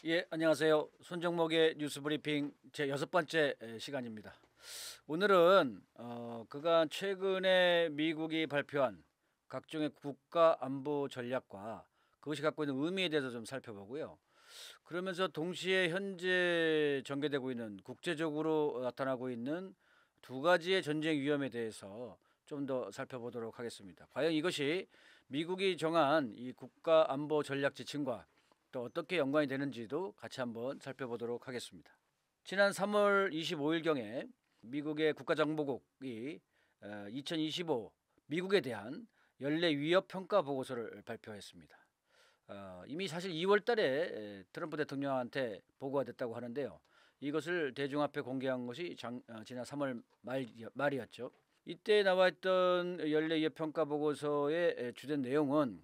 예, 안녕하세요. 손정목의 뉴스 브리핑 제 여섯 번째 시간입니다. 오늘은 그간 최근에 미국이 발표한 각종의 국가 안보 전략과 그것이 갖고 있는 의미에 대해서 좀 살펴보고요. 그러면서 동시에 현재 전개되고 있는 국제적으로 나타나고 있는 두 가지의 전쟁 위험에 대해서 좀 더 살펴보도록 하겠습니다. 과연 이것이 미국이 정한 이 국가 안보 전략 지침과 또 어떻게 연관이 되는지도 같이 한번 살펴보도록 하겠습니다. 지난 3월 25일경에 미국의 국가정보국이 2025 미국에 대한 연례 위협 평가 보고서를 발표했습니다. 이미 사실 2월 달에 트럼프 대통령한테 보고가 됐다고 하는데요. 이것을 대중 앞에 공개한 것이 지난 3월 말이었죠. 이때 나와 있던 연례 위협 평가 보고서의 주된 내용은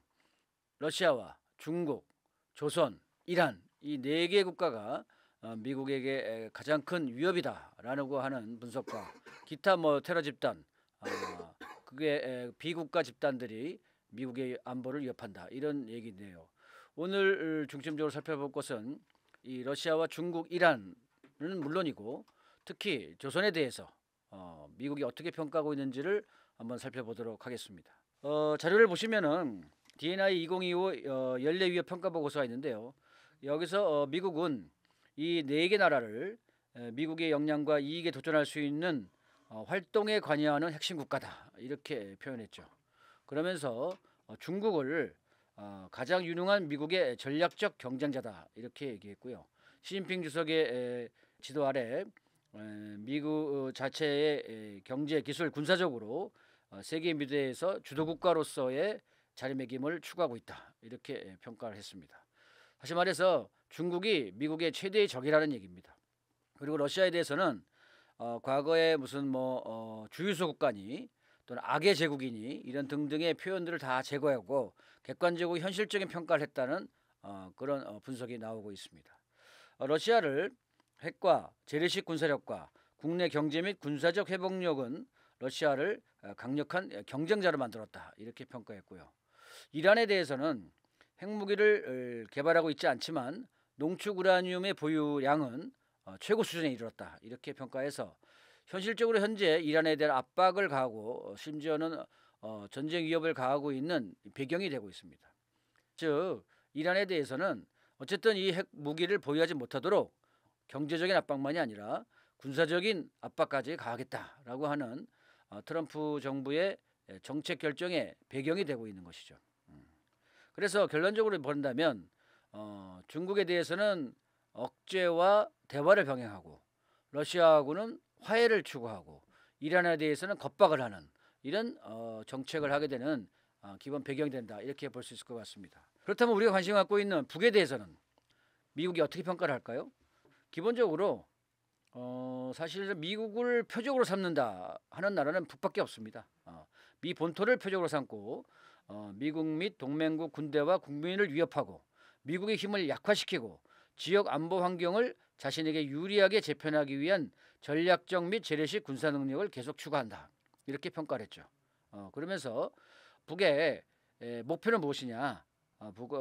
러시아와 중국, 조선, 이란 이 네 개 국가가 미국에게 가장 큰 위협이다라고 하는 분석과 기타 테러 집단, 그게 비국가 집단들이 미국의 안보를 위협한다 이런 얘기인데요. 오늘 중심적으로 살펴볼 것은 이 러시아와 중국, 이란은 물론이고 특히 조선에 대해서 미국이 어떻게 평가하고 있는지를 한번 살펴보도록 하겠습니다. 자료를 보시면은 DNI 2025 연례 위협 평가 보고서가 있는데요. 여기서 미국은 이 네 개 나라를 미국의 역량과 이익에 도전할 수 있는 활동에 관여하는 핵심 국가다 이렇게 표현했죠. 그러면서 중국을 가장 유능한 미국의 전략적 경쟁자다 이렇게 얘기했고요. 시진핑 주석의 지도 아래 미국 자체의 경제, 기술, 군사적으로 세계 무대에서 주도 국가로서의 자리매김을 추구하고 있다 이렇게 평가를 했습니다. 다시 말해서 중국이 미국의 최대의 적이라는 얘기입니다. 그리고 러시아에 대해서는 과거에 무슨 주유소 국가니 또는 악의 제국이니 이런 등등의 표현들을 다 제거하고 객관적이고 현실적인 평가를 했다는 그런 분석이 나오고 있습니다. 러시아를 핵과 재래식 군사력과 국내 경제 및 군사적 회복력은 러시아를 강력한 경쟁자로 만들었다 이렇게 평가했고요. 이란에 대해서는 핵무기를 개발하고 있지 않지만 농축 우라늄의 보유량은 최고 수준에 이르렀다 이렇게 평가해서 현실적으로 현재 이란에 대한 압박을 가하고 심지어는 전쟁 위협을 가하고 있는 배경이 되고 있습니다. 즉 이란에 대해서는 어쨌든 이 핵무기를 보유하지 못하도록 경제적인 압박만이 아니라 군사적인 압박까지 가하겠다라고 하는 트럼프 정부의 정책 결정의 배경이 되고 있는 것이죠. 그래서 결론적으로 본다면 중국에 대해서는 억제와 대화를 병행하고 러시아하고는 화해를 추구하고 이란에 대해서는 겁박을 하는 이런 정책을 하게 되는 기본 배경이 된다 이렇게 볼 수 있을 것 같습니다. 그렇다면 우리가 관심 갖고 있는 북에 대해서는 미국이 어떻게 평가를 할까요? 기본적으로 사실 미국을 표적으로 삼는다 하는 나라는 북밖에 없습니다. 미 본토를 표적으로 삼고 미국 및 동맹국 군대와 국민을 위협하고 미국의 힘을 약화시키고 지역 안보 환경을 자신에게 유리하게 재편하기 위한 전략적 및 재래식 군사 능력을 계속 추구한다. 이렇게 평가를 했죠. 그러면서 북의 목표는 무엇이냐?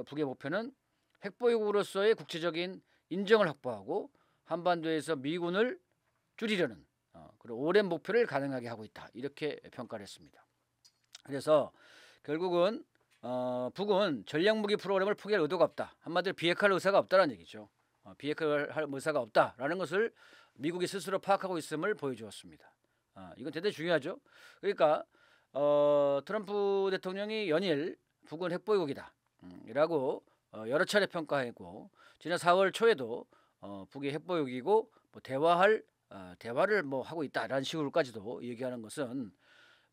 북의 목표는 핵보유국으로서의 국제적인 인정을 확보하고 한반도에서 미군을 줄이려는 그런 오랜 목표를 가능하게 하고 있다. 이렇게 평가를 했습니다. 그래서 결국은 북은 전략무기 프로그램을 포기할 의도가 없다. 한마디로 비핵화할 의사가 없다는 얘기죠. 비핵화할 의사가 없다라는 것을 미국이 스스로 파악하고 있음을 보여주었습니다. 이건 대단히 중요하죠. 그러니까 트럼프 대통령이 연일 북은 핵보유국이다 라고 여러 차례 평가했고 지난 4월 초에도 북이 핵보유국이고 대화를 하고 있다라는 식으로까지도 얘기하는 것은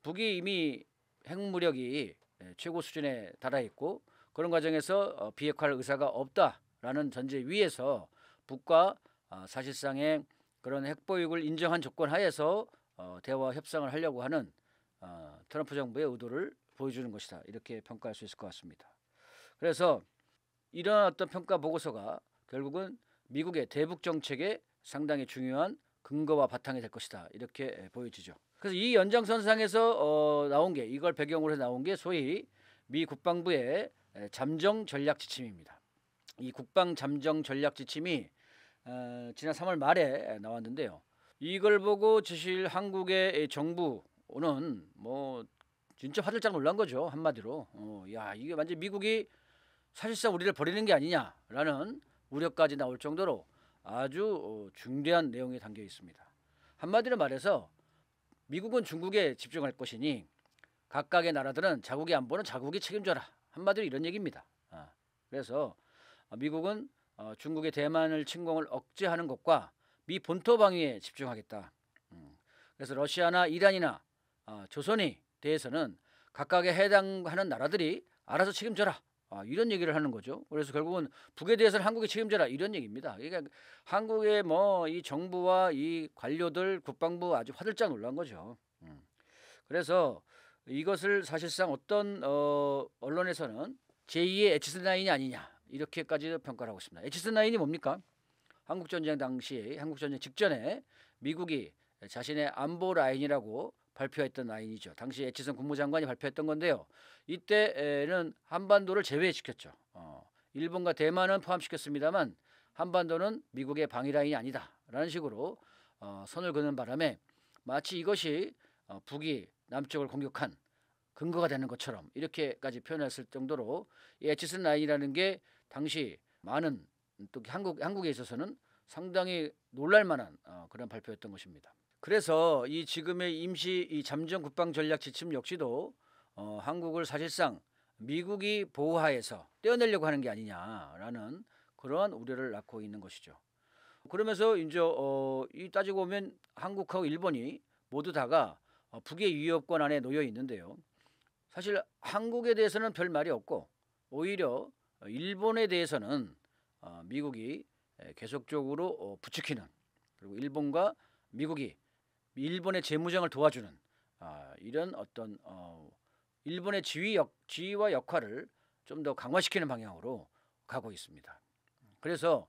북이 이미 핵무력이 최고 수준에 달하 있고 그런 과정에서 비핵화할 의사가 없다라는 전제 위에서 북과 사실상의 그런 핵보유국을 인정한 조건 하에서 대화 협상을 하려고 하는 트럼프 정부의 의도를 보여주는 것이다 이렇게 평가할 수 있을 것 같습니다. 그래서 이런 어떤 평가 보고서가 결국은 미국의 대북 정책에 상당히 중요한 근거와 바탕이 될 것이다 이렇게 보여지죠. 그래서 이 연장선상에서 나온 게 이걸 배경으로 해서 나온 게 소위 미 국방부의 잠정 전략 지침입니다. 이 국방 잠정 전략 지침이 지난 3월 말에 나왔는데요. 이걸 보고 사실 한국의 정부는 뭐 진짜 화들짝 놀란 거죠. 한마디로. 야, 이게 완전 미국이 사실상 우리를 버리는 게 아니냐라는 우려까지 나올 정도로 아주 중대한 내용이 담겨 있습니다. 한마디로 말해서 미국은 중국에 집중할 것이니 각각의 나라들은 자국의 안보는 자국이 책임져라. 한마디로 이런 얘기입니다. 그래서 미국은 중국의 대만을 침공을 억제하는 것과 미 본토 방위에 집중하겠다. 그래서 러시아나 이란이나 조선에 대해서는 각각에 해당하는 나라들이 알아서 책임져라. 이런 얘기를 하는 거죠. 그래서 결국은 북에 대해서는 한국이 책임져라 이런 얘기입니다. 그러니까 한국의 뭐 이 정부와 이 관료들 국방부 아주 화들짝 놀란 거죠. 그래서 이것을 사실상 어떤 언론에서는 제2의 에치스9이 아니냐 이렇게까지 평가를 하고 있습니다. 에치스9이 뭡니까? 한국전쟁 당시 한국전쟁 직전에 미국이 자신의 안보 라인이라고 발표했던 라인이죠. 당시 에치슨 국무장관이 발표했던 건데요. 이때는 한반도를 제외시켰죠. 일본과 대만은 포함시켰습니다만 한반도는 미국의 방위 라인이 아니다라는 식으로 선을 그는 바람에 마치 이것이 북이 남쪽을 공격한 근거가 되는 것처럼 이렇게까지 표현했을 정도로 이 에치슨 라인이라는 게 당시 많은 또 한국에 있어서는 상당히 놀랄만한 그런 발표였던 것입니다. 그래서 이 지금의 임시 이 잠정 국방 전략 지침 역시도 한국을 사실상 미국이 보호하에서 떼어내려고 하는 게 아니냐라는 그러한 우려를 낳고 있는 것이죠. 그러면서 이제 이 따지고 보면 한국하고 일본이 모두 다가 북의 위협권 안에 놓여 있는데요. 사실 한국에 대해서는 별 말이 없고 오히려 일본에 대해서는 미국이 계속적으로 부추기는, 그리고 일본과 미국이 일본의 재무장을 도와주는 이런 어떤 일본의 지위와 역할을 좀 더 강화시키는 방향으로 가고 있습니다. 그래서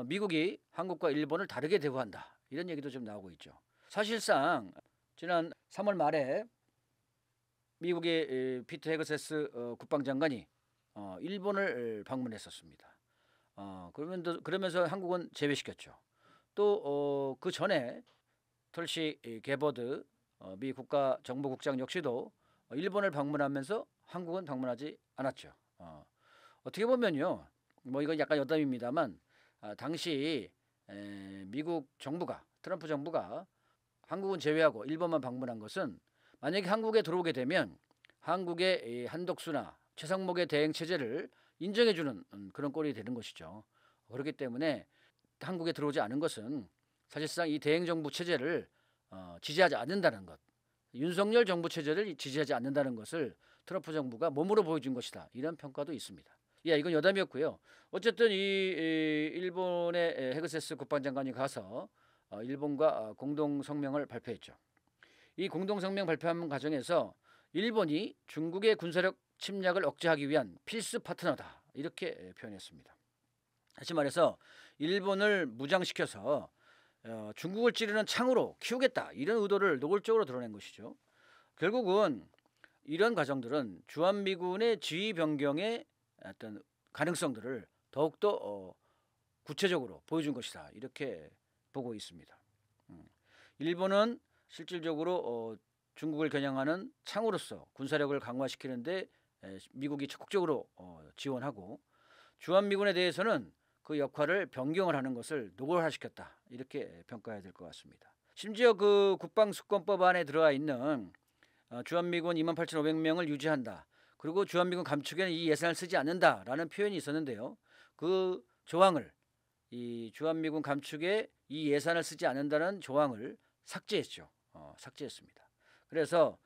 미국이 한국과 일본을 다르게 대우한다 이런 얘기도 좀 나오고 있죠. 사실상 지난 3월 말에 미국의 피터 헤그세스 국방장관이 일본을 방문했었습니다. 그러면서 한국은 제외시켰죠. 또 그 전에 털시 게버드 미 국가정보국장 역시도 일본을 방문하면서 한국은 방문하지 않았죠. 어떻게 보면요, 뭐 이건 약간 여담입니다만 당시 미국 정부가 트럼프 정부가 한국은 제외하고 일본만 방문한 것은 만약에 한국에 들어오게 되면 한국의 한독수나 최상목의 대행 체제를 인정해주는 그런 꼴이 되는 것이죠. 그렇기 때문에 한국에 들어오지 않은 것은 사실상 이 대행 정부 체제를 지지하지 않는다는 것, 윤석열 정부 체제를 지지하지 않는다는 것을 트럼프 정부가 몸으로 보여준 것이다 이런 평가도 있습니다. 이건 여담이었고요. 어쨌든 이 일본의 헤그세스 국방장관이 가서 일본과 공동 성명을 발표했죠. 이 공동 성명 발표하는 과정에서 일본이 중국의 군사력 침략을 억제하기 위한 필수 파트너다 이렇게 표현했습니다. 다시 말해서 일본을 무장시켜서 중국을 찌르는 창으로 키우겠다 이런 의도를 노골적으로 드러낸 것이죠. 결국은 이런 과정들은 주한미군의 지휘 변경의 어떤 가능성들을 더욱더 구체적으로 보여준 것이다 이렇게 보고 있습니다. 일본은 실질적으로 중국을 겨냥하는 창으로서 군사력을 강화시키는데 미국이 적극적으로 지원하고, 주한미군에 대해서는 그 역할을 변경을 하는 것을 노골화시켰다 이렇게 평가해야 될 것 같습니다. 심지어 그 국방수권법 안에 들어와 있는 주한미군 28,500명을 유지한다, 그리고 주한미군 감축에는 이 예산을 쓰지 않는다라는 표현이 있었는데요. 그 조항을, 이 주한미군 감축에 이 예산을 쓰지 않는다는 조항을 삭제했죠. 삭제했습니다. 그래서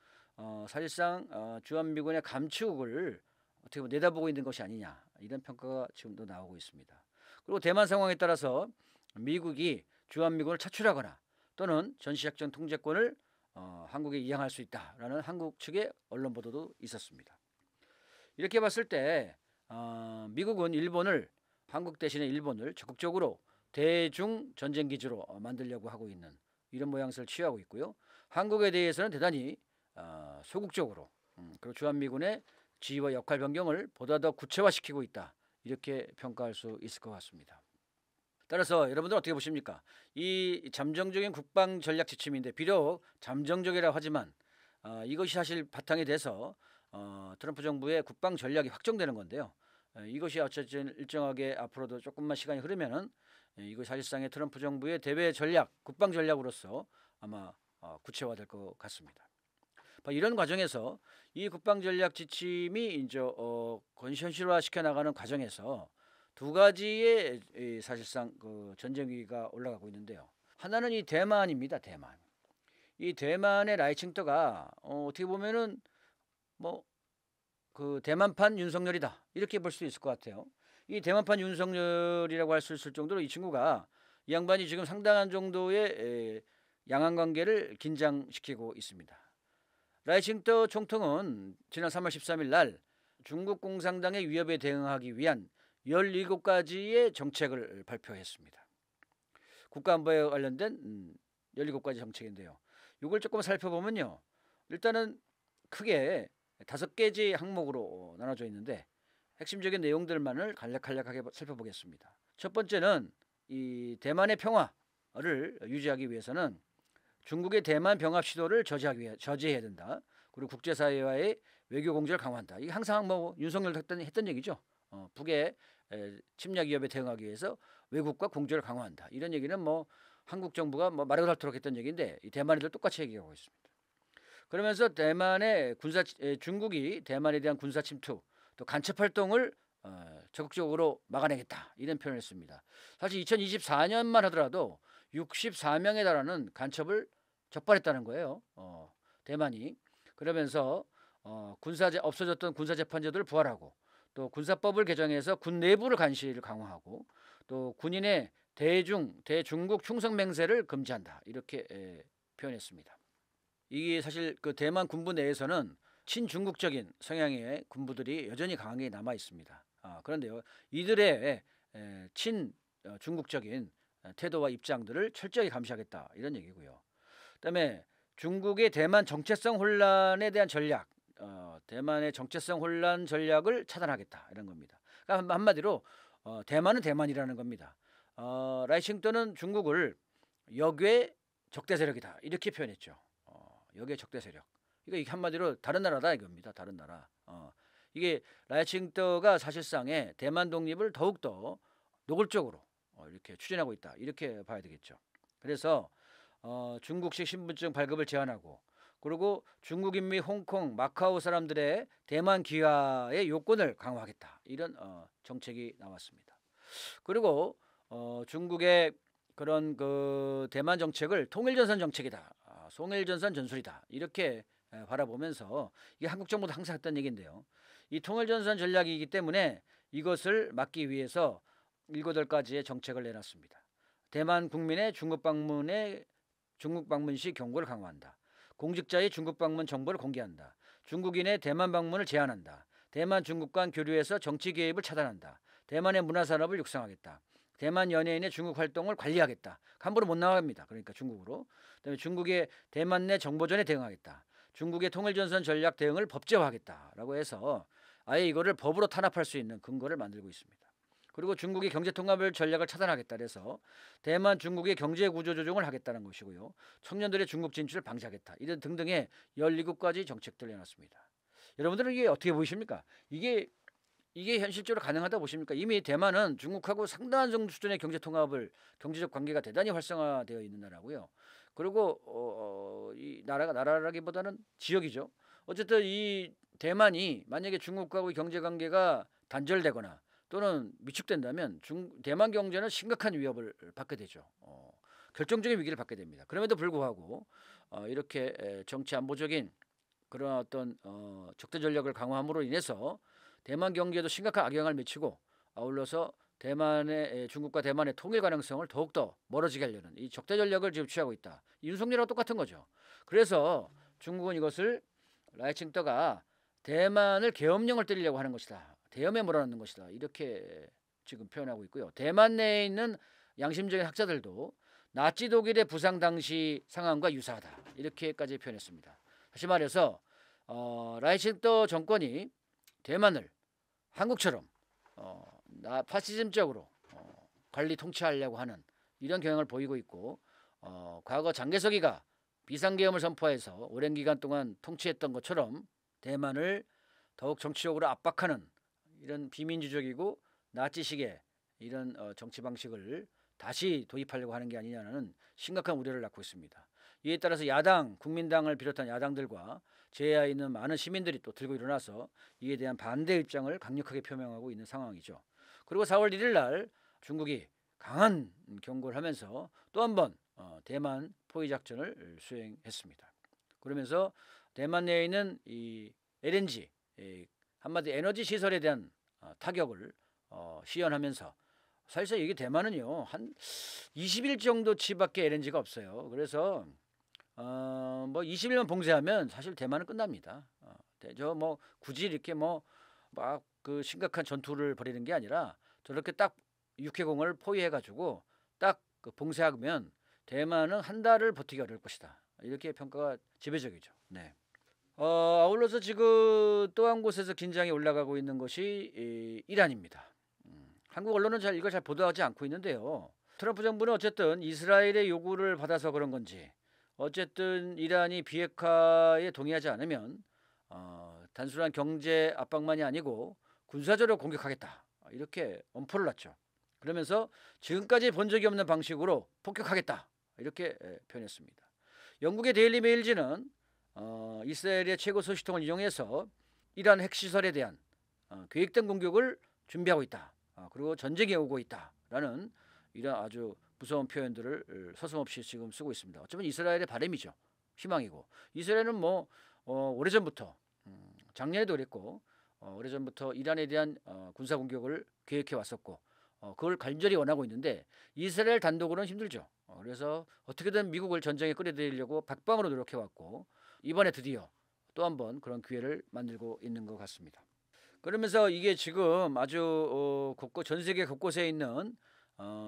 사실상 주한미군의 감축을 어떻게 보면 내다보고 있는 것이 아니냐 이런 평가가 지금도 나오고 있습니다. 그리고 대만 상황에 따라서 미국이 주한미군을 차출하거나 또는 전시작전 통제권을 한국에 이양할 수 있다라는 한국 측의 언론 보도도 있었습니다. 이렇게 봤을 때 미국은 한국 대신에 일본을 적극적으로 대중 전쟁 기지로 만들려고 하고 있는 이런 모양새를 취하고 있고요. 한국에 대해서는 대단히 소극적으로 그리고 주한미군의 지휘와 역할 변경을 보다 더 구체화시키고 있다 이렇게 평가할 수 있을 것 같습니다. 따라서 여러분들 어떻게 보십니까? 이 잠정적인 국방 전략 지침인데 비록 잠정적이라고 하지만 이것이 사실 바탕이 돼서 트럼프 정부의 국방 전략이 확정되는 건데요. 이것이 어쨌든 일정하게 앞으로도 조금만 시간이 흐르면은 이거 사실상의 트럼프 정부의 대외 전략, 국방 전략으로서 아마 구체화될 것 같습니다. 이런 과정에서 이 국방 전략 지침이 이제 현실화 시켜 나가는 과정에서 두 가지의 사실상 그 전쟁 위기가 올라가고 있는데요. 하나는 이 대만입니다. 대만. 이 대만의 라이칭떠가 어떻게 보면은 뭐 그 대만판 윤석열이다 이렇게 볼 수 있을 것 같아요. 이 대만판 윤석열이라고 할 수 있을 정도로 이 친구가 이 양반이 지금 상당한 정도의 양안 관계를 긴장시키고 있습니다. 라이칭떠 총통은 지난 3월 13일 날 중국 공산당의 위협에 대응하기 위한 17가지의 정책을 발표했습니다. 국가안보에 관련된 17가지 정책인데요. 이걸 조금 살펴보면요. 일단은 크게 5개지 항목으로 나눠져 있는데 핵심적인 내용들만을 간략하게 살펴보겠습니다. 첫 번째는 이 대만의 평화를 유지하기 위해서는 중국의 대만 병합 시도를 저지해야 된다. 그리고 국제사회와의 외교 공조를 강화한다. 이게 항상 뭐 윤석열 했던 얘기죠. 북의 침략 위협에 대응하기 위해서 외국과 공조를 강화한다. 이런 얘기는 뭐 한국 정부가 뭐 말을 닳도록 했던 얘기인데 이 대만이도 똑같이 얘기하고 있습니다. 그러면서 중국이 대만에 대한 군사 침투 또 간첩 활동을 적극적으로 막아내겠다 이런 표현을 했습니다. 사실 2024년만 하더라도 64명에 달하는 간첩을 적발했다는 거예요. 대만이. 그러면서 없어졌던 군사재판제도를 부활하고 또 군사법을 개정해서 군 내부를 감시를 강화하고 또 군인의 대중국 충성 맹세를 금지한다 이렇게 표현했습니다. 이게 사실 그 대만 군부 내에서는 친중국적인 성향의 군부들이 여전히 강하게 남아 있습니다. 그런데요, 이들의 친중국적인 태도와 입장들을 철저히 감시하겠다 이런 얘기고요. 그다음에 중국의 대만 정체성 혼란에 대한 전략, 대만의 정체성 혼란 전략을 차단하겠다 이런 겁니다. 그러니까 한마디로 대만은 대만이라는 겁니다. 라이칭떠는 중국을 역외 적대 세력이다 이렇게 표현했죠. 역외 적대 세력. 이게 한마디로 다른 나라다 이겁니다. 다른 나라. 이게 라이칭떠가 사실상의 대만 독립을 더욱더 노골적으로 이렇게 추진하고 있다. 이렇게 봐야 되겠죠. 그래서 중국식 신분증 발급을 제한하고 그리고 중국인 및 홍콩, 마카오 사람들의 대만 귀화의 요건을 강화하겠다. 이런 정책이 나왔습니다. 그리고 중국의 그런 그 대만 정책을 통일전선 정책이다. 송일전선 전술이다. 이렇게 바라보면서 이게 한국 정부도 항상 했던 얘기인데요. 이 통일전선 전략이기 때문에 이것을 막기 위해서 7가지의 정책을 내놨습니다. 대만 국민의 중국 방문 시 경고를 강화한다. 공직자의 중국 방문 정보를 공개한다. 중국인의 대만 방문을 제한한다. 대만 중국 간 교류에서 정치 개입을 차단한다. 대만의 문화산업을 육성하겠다. 대만 연예인의 중국 활동을 관리하겠다. 함부로 못 나갑니다. 그러니까 중국으로. 그다음에 중국의 대만 내 정보전에 대응하겠다. 중국의 통일전선 전략 대응을 법제화하겠다라고 해서 아예 이거를 법으로 탄압할 수 있는 근거를 만들고 있습니다. 그리고 중국의 경제통합을 전략을 차단하겠다 그래서 대만 중국의 경제구조 조정을 하겠다는 것이고요. 청년들의 중국 진출을 방지하겠다. 이런 등등의 17가지 정책들을 내놨습니다. 여러분들은 이게 어떻게 보이십니까? 이게 현실적으로 가능하다 보십니까? 이미 대만은 중국하고 상당한 정도 수준의 경제적 관계가 대단히 활성화되어 있는 나라고요. 그리고 이 나라라기보다는 지역이죠. 어쨌든 이 대만이 만약에 중국하고의 경제 관계가 단절되거나 또는 위축된다면 대만 경제는 심각한 위협을 받게 되죠. 결정적인 위기를 받게 됩니다. 그럼에도 불구하고 이렇게 정치 안보적인 그런 어떤 적대 전략을 강화함으로 인해서 대만 경제에도 심각한 악영향을 미치고 아울러서 중국과 대만의 통일 가능성을 더욱더 멀어지게 하려는 이 적대 전략을 지금 취하고 있다. 윤석열하고 똑같은 거죠. 그래서 중국은 이것을 라이칭떠가 대만을 계엄령을 때리려고 하는 것이다. 대염에 몰아넣는 것이다. 이렇게 지금 표현하고 있고요. 대만 내에 있는 양심적인 학자들도 나치 독일의 부상 당시 상황과 유사하다. 이렇게까지 표현했습니다. 다시 말해서 라이칭떠 정권이 대만을 한국처럼 파시즘적으로 관리 통치하려고 하는 이런 경향을 보이고 있고, 과거 장개석이가 비상계엄을 선포해서 오랜 기간 동안 통치했던 것처럼 대만을 더욱 정치적으로 압박하는 이런 비민주적이고 나치식의 이런 정치 방식을 다시 도입하려고 하는 게 아니냐는 심각한 우려를 낳고 있습니다. 이에 따라서 야당, 국민당을 비롯한 야당들과 제야에 있는 많은 시민들이 또 들고 일어나서 이에 대한 반대 입장을 강력하게 표명하고 있는 상황이죠. 그리고 4월 1일 날 중국이 강한 경고를 하면서 또 한 번 대만 포위 작전을 수행했습니다. 그러면서 대만 내에 있는 이 LNG, 한마디 에너지 시설에 대한 타격을 시연하면서, 사실상 이게 대만은요 한 20일 정도치밖에 LNG가 없어요. 그래서 뭐 20일만 봉쇄하면 사실 대만은 끝납니다. 저 뭐 굳이 이렇게 뭐 막 그 심각한 전투를 벌이는 게 아니라 저렇게 딱 육해공을 포위해가지고 딱 그 봉쇄하면 대만은 한 달을 버티기 어려울 것이다. 이렇게 평가가 지배적이죠. 네. 아울러서 지금 또 한 곳에서 긴장이 올라가고 있는 것이 이란입니다. 한국 언론은 이걸 잘 보도하지 않고 있는데요. 트럼프 정부는 어쨌든 이스라엘의 요구를 받아서 그런 건지, 어쨌든 이란이 비핵화에 동의하지 않으면 단순한 경제 압박만이 아니고 군사적으로 공격하겠다, 이렇게 엄포를 놨죠. 그러면서 지금까지 본 적이 없는 방식으로 폭격하겠다, 이렇게 표현했습니다. 영국의 데일리 메일지는 이스라엘의 최고 소식통을 이용해서 이란 핵시설에 대한 계획된 공격을 준비하고 있다, 그리고 전쟁이 오고 있다라는 이런 아주 무서운 표현들을 서슴없이 지금 쓰고 있습니다. 어쩌면 이스라엘의 바람이죠. 희망이고, 이스라엘은 뭐 오래전부터 작년에도 그랬고 오래전부터 이란에 대한 군사 공격을 계획해 왔었고 그걸 간절히 원하고 있는데 이스라엘 단독으로는 힘들죠. 그래서 어떻게든 미국을 전쟁에 끌어들이려고 백방으로 노력해 왔고 이번에 드디어 또 한 번 그런 기회를 만들고 있는 것 같습니다. 그러면서 이게 지금 아주 전 세계 곳곳에 있는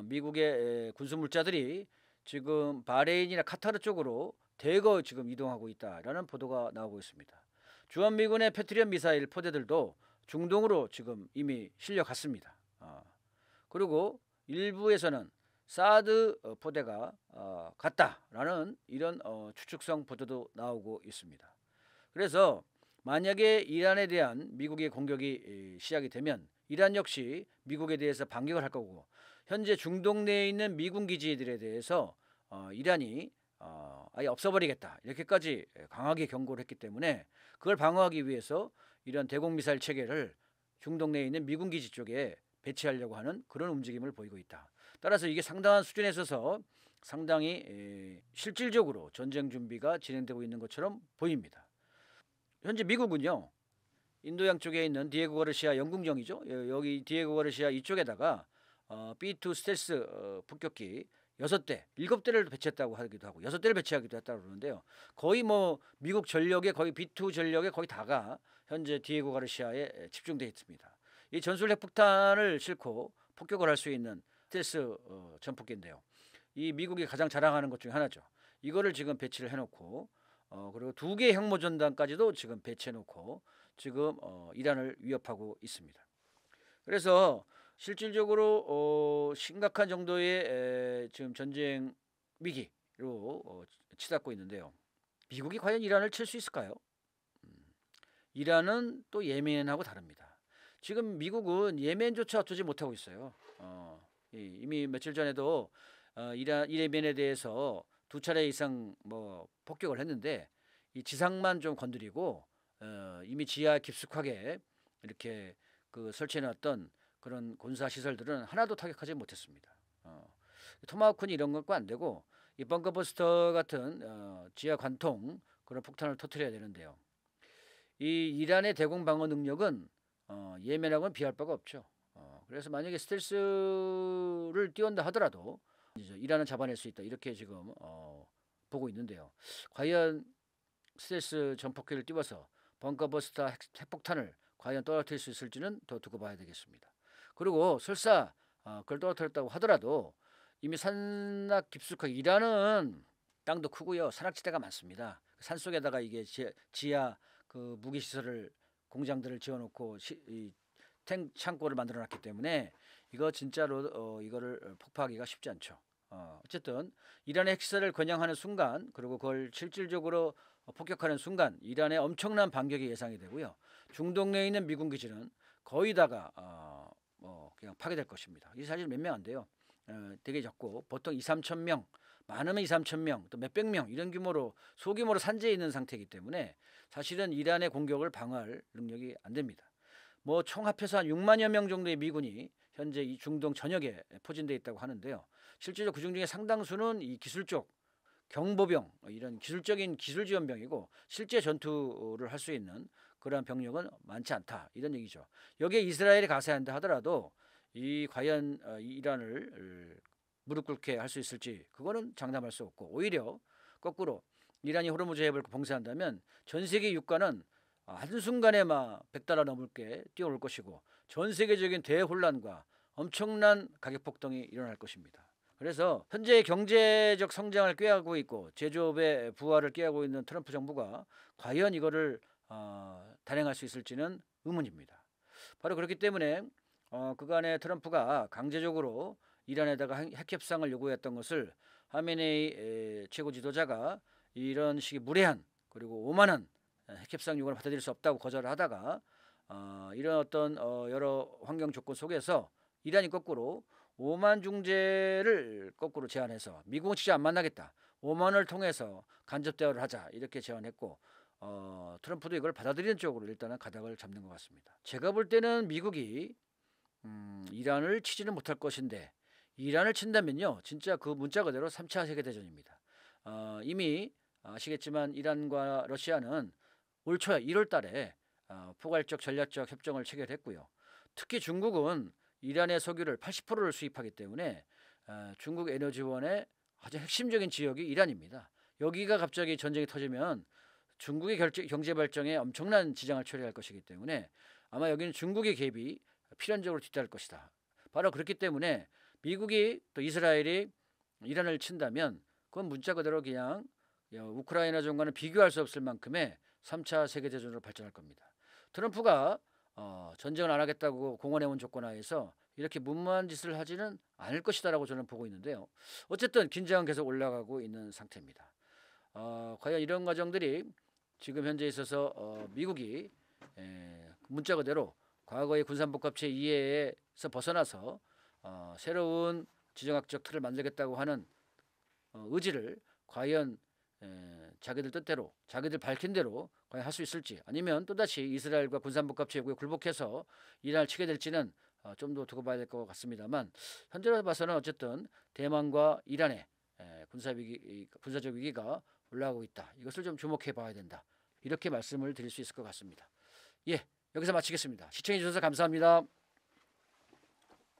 미국의 군수물자들이 지금 바레인이나 카타르 쪽으로 대거 지금 이동하고 있다라는 보도가 나오고 있습니다. 주한미군의 패트리엇 미사일 포대들도 중동으로 지금 이미 실려갔습니다. 그리고 일부에서는 사드 포대가 갔다라는 이런 추측성 보도도 나오고 있습니다. 그래서 만약에 이란에 대한 미국의 공격이 시작이 되면 이란 역시 미국에 대해서 반격을 할 거고, 현재 중동 내에 있는 미군 기지들에 대해서 이란이 아예 없애버리겠다, 이렇게까지 강하게 경고를 했기 때문에 그걸 방어하기 위해서 이런 대공미사일 체계를 중동 내에 있는 미군 기지 쪽에 배치하려고 하는 그런 움직임을 보이고 있다. 따라서 이게 상당한 수준에 있어서 상당히 실질적으로 전쟁 준비가 진행되고 있는 것처럼 보입니다. 현재 미국은요, 인도양 쪽에 있는 디에고 가르시아 영국령이죠. 여기 디에고 가르시아 이쪽에다가 B2 스텔스 폭격기 6대, 7대를 배치했다고 하기도 하고 6대를 배치하기도 했다고 그러는데요. 거의 뭐 미국 전력의 거의 B2 전력의 거의 다가 현재 디에고 가르시아에 집중되어 있습니다. 이 전술 핵폭탄을 싣고 폭격을 할 수 있는 스텔스 전폭기인데요. 이 미국이 가장 자랑하는 것 중에 하나죠. 이거를 지금 배치를 해놓고 그리고 2개의 핵모전단까지도 지금 배치해놓고 지금 이란을 위협하고 있습니다. 그래서 실질적으로 심각한 정도의 지금 전쟁 위기로 치닫고 있는데요. 미국이 과연 이란을 칠 수 있을까요? 이란은 또 예멘하고 다릅니다. 지금 미국은 예멘조차 어쩌지 못하고 있어요. 이미 며칠 전에도 예멘에 대해서 2차례 이상 뭐 폭격을 했는데 이 지상만 좀 건드리고 이미 지하 깊숙하게 이렇게 그 설치해놨던 그런 군사 시설들은 하나도 타격하지 못했습니다. 토마호크는 이런 것과 안 되고 이 벙커버스터 같은 지하 관통 그런 폭탄을 터뜨려야 되는데요. 이 이란의 대공 방어 능력은 예멘하고는 비할 바가 없죠. 그래서 만약에 스텔스를 띄운다 하더라도 이란은 잡아낼 수 있다, 이렇게 지금 보고 있는데요. 과연 스텔스 전폭기를 띄워서 벙커버스터 핵폭탄을 과연 떨어뜨릴 수 있을지는 더 두고 봐야 되겠습니다. 그리고 설사 그걸 떨어뜨렸다고 하더라도 이미 산낙 깊숙하게, 이란은 땅도 크고요, 산악지대가 많습니다. 산 속에다가 이게 지하 무기 시설을 공장들을 지어놓고 탱 창고를 만들어놨기 때문에 이거 진짜로 이거를 폭파하기가 쉽지 않죠. 어쨌든 이란의 핵시설을 겨냥하는 순간, 그리고 그걸 실질적으로 폭격하는 순간 이란의 엄청난 반격이 예상이 되고요. 중동 내에 있는 미군 기지는 거의 다가 그냥 파괴될 것입니다. 이 사실 몇 명 안 돼요. 되게 적고 보통 2, 3천 명, 많으면 2, 3천 명, 또 몇백 명 이런 규모로 소규모로 산재해 있는 상태이기 때문에 사실은 이란의 공격을 방어할 능력이 안 됩니다. 뭐 총 합해서 한 6만여 명 정도의 미군이 현재 이 중동 전역에 포진되어 있다고 하는데요. 실제로 그중 중에 상당수는 이 기술 쪽 경보병, 이런 기술적인 기술 지원병이고 실제 전투를 할 수 있는 그러한 병력은 많지 않다, 이런 얘기죠. 여기에 이스라엘이 가세한다 하더라도 이 과연 이란을 무릎 꿇게 할 수 있을지 그거는 장담할 수 없고, 오히려 거꾸로 이란이 호르무즈 해협을 봉쇄한다면 전 세계 유가는 한순간에 막 100달러 넘게 뛰어올 것이고 전 세계적인 대혼란과 엄청난 가격 폭등이 일어날 것입니다. 그래서 현재 경제적 성장을 꾀하고 있고 제조업의 부활을 꾀하고 있는 트럼프 정부가 과연 이거를 단행할 수 있을지는 의문입니다. 바로 그렇기 때문에 그간의 트럼프가 강제적으로 이란에다가 핵 협상을 요구했던 것을 하메네이 최고 지도자가 이런 식의 무례한 그리고 오만한 핵 협상 요구를 받아들일 수 없다고 거절을 하다가 이런 어떤 여러 환경 조건 속에서 이란이 거꾸로 오만 중재를 거꾸로 제안해서 미국은 진짜 안 만나겠다, 오만을 통해서 간접 대화를 하자, 이렇게 제안했고 트럼프도 이걸 받아들이는 쪽으로 일단은 가닥을 잡는 것 같습니다. 제가 볼 때는 미국이 이란을 치지는 못할 것인데, 이란을 친다면요 진짜 그 문자 그대로 3차 세계대전입니다. 이미 아시겠지만 이란과 러시아는 올 초 1월 달에 포괄적 전략적 협정을 체결했고요. 특히 중국은 이란의 석유를 80%를 수입하기 때문에 중국 에너지원의 아주 핵심적인 지역이 이란입니다. 여기가 갑자기 전쟁이 터지면 중국의 경제 발전에 엄청난 지장을 초래할 것이기 때문에 아마 여기는 중국의 개입이 필연적으로 뒤따를 것이다. 바로 그렇기 때문에 미국이 또 이스라엘이 이란을 친다면 그건 문자 그대로 그냥 우크라이나전과는 비교할 수 없을 만큼의 3차 세계대전으로 발전할 겁니다. 트럼프가 전쟁을 안 하겠다고 공언해온 조건 하에서 이렇게 무모한 짓을 하지는 않을 것이다라고 저는 보고 있는데요. 어쨌든 긴장은 계속 올라가고 있는 상태입니다. 과연 이런 과정들이 지금 현재 있어서 미국이 문자 그대로 과거의 군산복합체 이해에서 벗어나서 새로운 지정학적 틀을 만들겠다고 하는 의지를 과연 자기들 뜻대로 자기들 밝힌 대로 과연 할 수 있을지, 아니면 또다시 이스라엘과 군산복합체 요구에 굴복해서 이란을 치게 될지는 좀 더 두고 봐야 될 것 같습니다만, 현재로 봐서는 어쨌든 대만과 이란의 군사적 위기가 올라가고 있다, 이것을 좀 주목해 봐야 된다, 이렇게 말씀을 드릴 수 있을 것 같습니다. 예, 여기서 마치겠습니다. 시청해 주셔서 감사합니다.